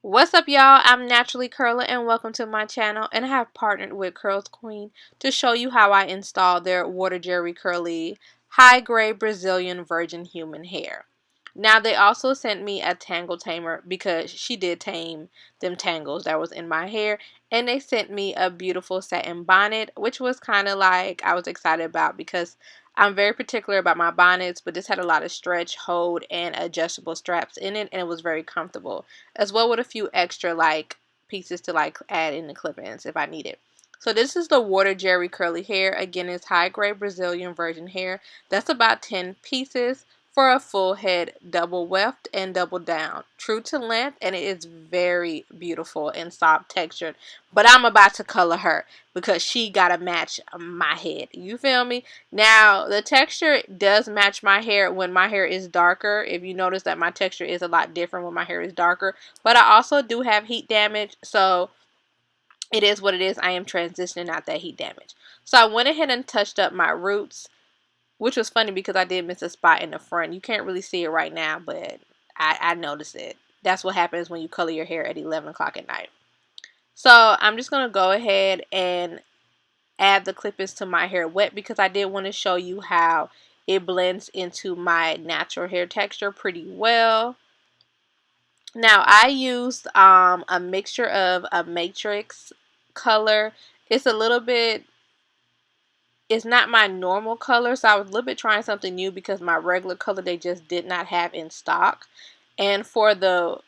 What's up, y'all? I'm Naturally Curly and welcome to my channel, and I have partnered with Curlsqueen to show you how I install their waterjerrycurly high grade Brazilian virgin human hair. Now they also sent me a tangle tamer because she did tame them tangles that was in my hair, and they sent me a beautiful satin bonnet, which was kind of like I was excited about because I'm very particular about my bonnets, but this had a lot of stretch, hold, and adjustable straps in it, and it was very comfortable, as well with a few extra like pieces to like add in the clip-ins if I need it. So this is the water jerry curly hair. Again, it's high grade Brazilian virgin hair. That's about 10 pieces for a full head, double weft and double down. True to length, and it is very beautiful and soft textured. But I'm about to color her because she gotta match my head. You feel me? Now, the texture does match my hair when my hair is darker. If you notice that my texture is a lot different when my hair is darker. But I also do have heat damage, so it is what it is. I am transitioning out that heat damage. So I went ahead and touched up my roots, which was funny because I did miss a spot in the front. You can't really see it right now, but I noticed it. That's what happens when you color your hair at 11 o'clock at night. So I'm just going to go ahead and add the clip-ins to my hair wet because I did want to show you how it blends into my natural hair texture pretty well. Now I used a mixture of a matrix color. It's a little bit, it's not my normal color, so I was a little bit trying something new because my regular color they just did not have in stock. And for the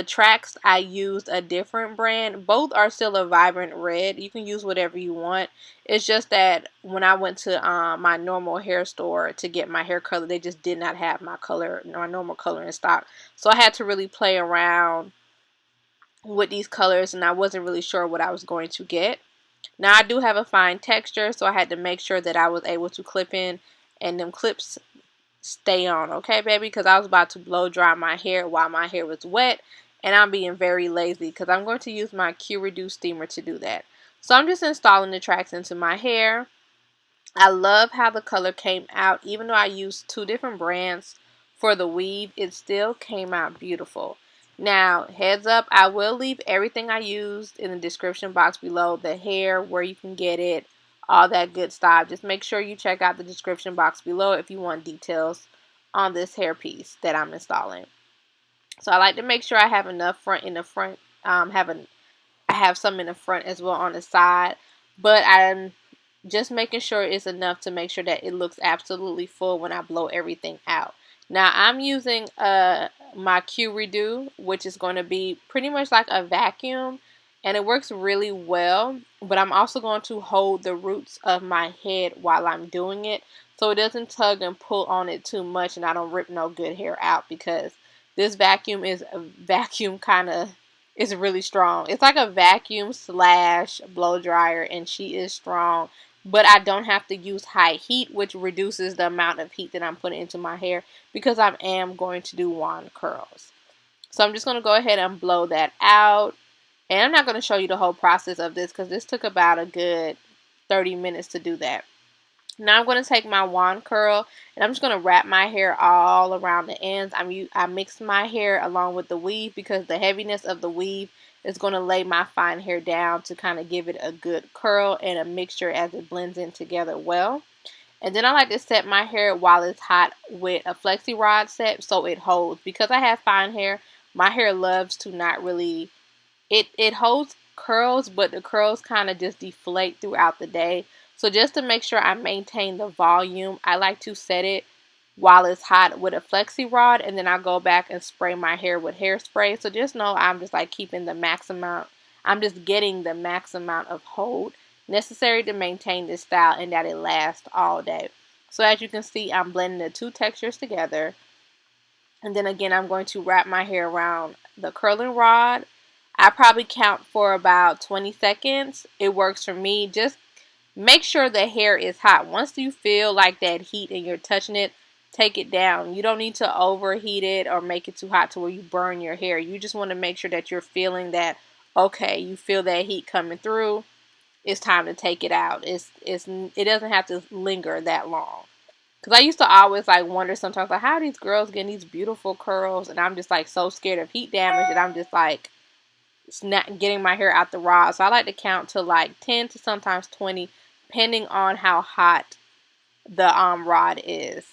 tracks, I used a different brand. Both are still a vibrant red. You can use whatever you want. It's just that when I went to my normal hair store to get my hair color, they just did not have my color, my normal color in stock. So I had to really play around with these colors, and I wasn't really sure what I was going to get. Now I do have a fine texture, so I had to make sure that I was able to clip in and them clips stay on, okay, baby? Because I was about to blow dry my hair while my hair was wet, and I'm being very lazy because I'm going to use my Q-Reduce steamer to do that. So I'm just installing the tracks into my hair. I love how the color came out. Even though I used two different brands for the weave, it still came out beautiful. Now, heads up, I will leave everything I used in the description box below. The hair, where you can get it, all that good stuff. Just make sure you check out the description box below if you want details on this hair piece that I'm installing. So I like to make sure I have enough front in the front. I have some in the front as well on the side. But I'm just making sure it's enough to make sure that it looks absolutely full when I blow everything out. Now I'm using my Q-Redo, which is going to be pretty much like a vacuum, and it works really well, but I'm also going to hold the roots of my head while I'm doing it so it doesn't tug and pull on it too much and I don't rip no good hair out, because this vacuum is a vacuum kind of, it's really strong. It's like a vacuum slash blow dryer, and she is strong. But I don't have to use high heat, which reduces the amount of heat that I'm putting into my hair because I am going to do wand curls. So I'm just going to go ahead and blow that out. And I'm not going to show you the whole process of this because this took about a good 30 minutes to do that. Now I'm going to take my wand curl and I'm just going to wrap my hair all around the ends. I mixed my hair along with the weave because the heaviness of the weave is going to lay my fine hair down to kind of give it a good curl and a mixture as it blends in together well. And then I like to set my hair while it's hot with a flexi rod set so it holds. Because I have fine hair, my hair loves to not really, it holds curls, but the curls kind of just deflate throughout the day. So just to make sure I maintain the volume, I like to set it while it's hot with a flexi rod, and then I go back and spray my hair with hairspray. So just know I'm just like keeping the max amount, I'm just getting the max amount of hold necessary to maintain this style and that it lasts all day. So as you can see, I'm blending the two textures together. And then again, I'm going to wrap my hair around the curling rod. I probably count for about 20 seconds. It works for me. Just make sure the hair is hot. Once you feel like that heat and you're touching it, take it down. You don't need to overheat it or make it too hot to where you burn your hair. You just want to make sure that you're feeling that, okay, you feel that heat coming through. It's time to take it out. It doesn't have to linger that long. Because I used to always like wonder sometimes like how are these girls getting these beautiful curls, and I'm just like so scared of heat damage, and I'm just like, getting my hair out the rod. So I like to count to like 10 to sometimes 20, depending on how hot the rod is.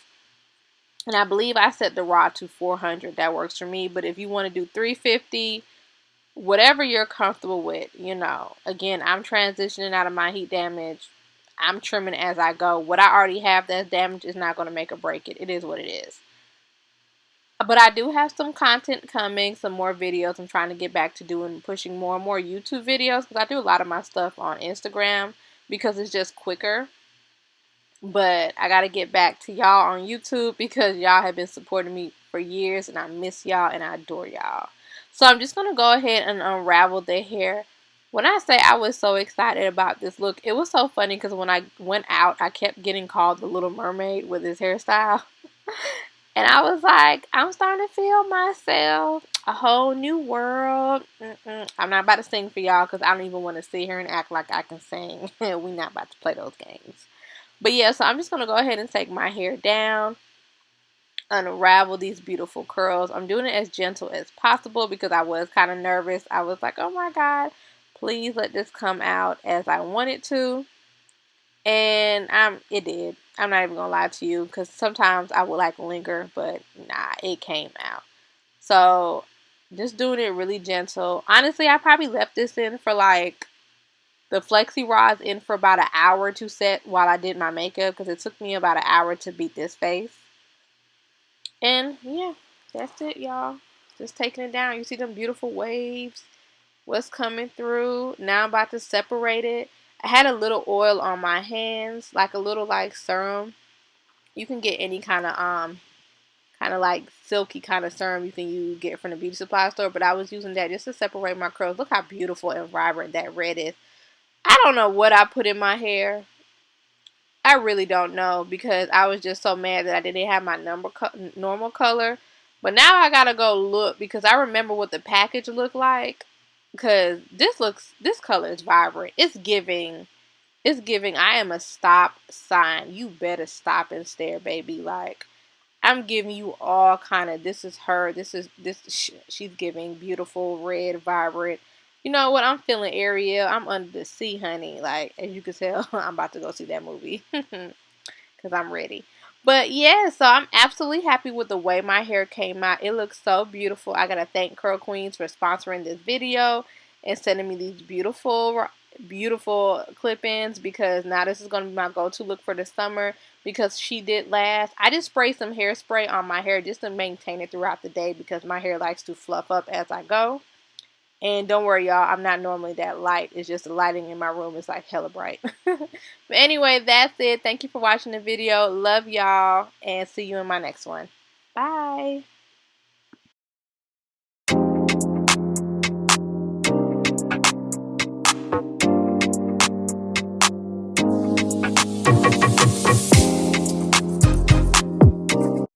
And I believe I set the rod to 400. That works for me. But if you want to do 350, whatever you're comfortable with, you know. Again, I'm transitioning out of my heat damage. I'm trimming as I go. What I already have that's damaged is not going to make or break it. It is what it is. But I do have some content coming, some more videos. I'm trying to get back to pushing more and more YouTube videos because I do a lot of my stuff on Instagram because it's just quicker. But I got to get back to y'all on YouTube because y'all have been supporting me for years and I miss y'all and I adore y'all. So I'm just going to go ahead and unravel the hair. When I say I was so excited about this look, it was so funny because when I went out, I kept getting called the Little Mermaid with this hairstyle. And I was like, I'm starting to feel myself. A whole new world. I'm not about to sing for y'all because I don't even want to sit here and act like I can sing. We not about to play those games. But yeah, so I'm just going to go ahead and take my hair down. Unravel these beautiful curls. I'm doing it as gentle as possible because I was kind of nervous. I was like, oh my God, please let this come out as I want it to. And it did. I'm not even gonna lie to you because sometimes I would like linger, but nah, it came out. So just doing it really gentle. Honestly, I probably left this in for like the flexi rods in for about an hour to set while I did my makeup because it took me about an hour to beat this face. And yeah, that's it, y'all. Just taking it down. You see them beautiful waves? What's coming through? Now I'm about to separate it. I had a little oil on my hands, like a little like serum. You can get any kind of like silky kind of serum you get from the beauty supply store, but I was using that just to separate my curls. Look how beautiful and vibrant that red is. I don't know what I put in my hair. I really don't know because I was just so mad that I didn't have my normal color. But now I gotta go look because I remember what the package looked like. Because this color is vibrant. It's giving. I am a stop sign. You better stop and stare, baby. Like I'm giving you all kind of. This is her. She's giving beautiful red, vibrant. You know what? I'm feeling Ariel. I'm under the sea, honey. Like as you can tell, I'm about to go see that movie because I'm ready. But yeah, so I'm absolutely happy with the way my hair came out. It looks so beautiful. I gotta thank Curlsqueen for sponsoring this video and sending me these beautiful clip-ins because now this is gonna be my go-to look for the summer because she did last. I just sprayed some hairspray on my hair just to maintain it throughout the day because my hair likes to fluff up as I go. And don't worry, y'all, I'm not normally that light. It's just the lighting in my room is like hella bright. But anyway, that's it. Thank you for watching the video. Love y'all, and see you in my next one. Bye.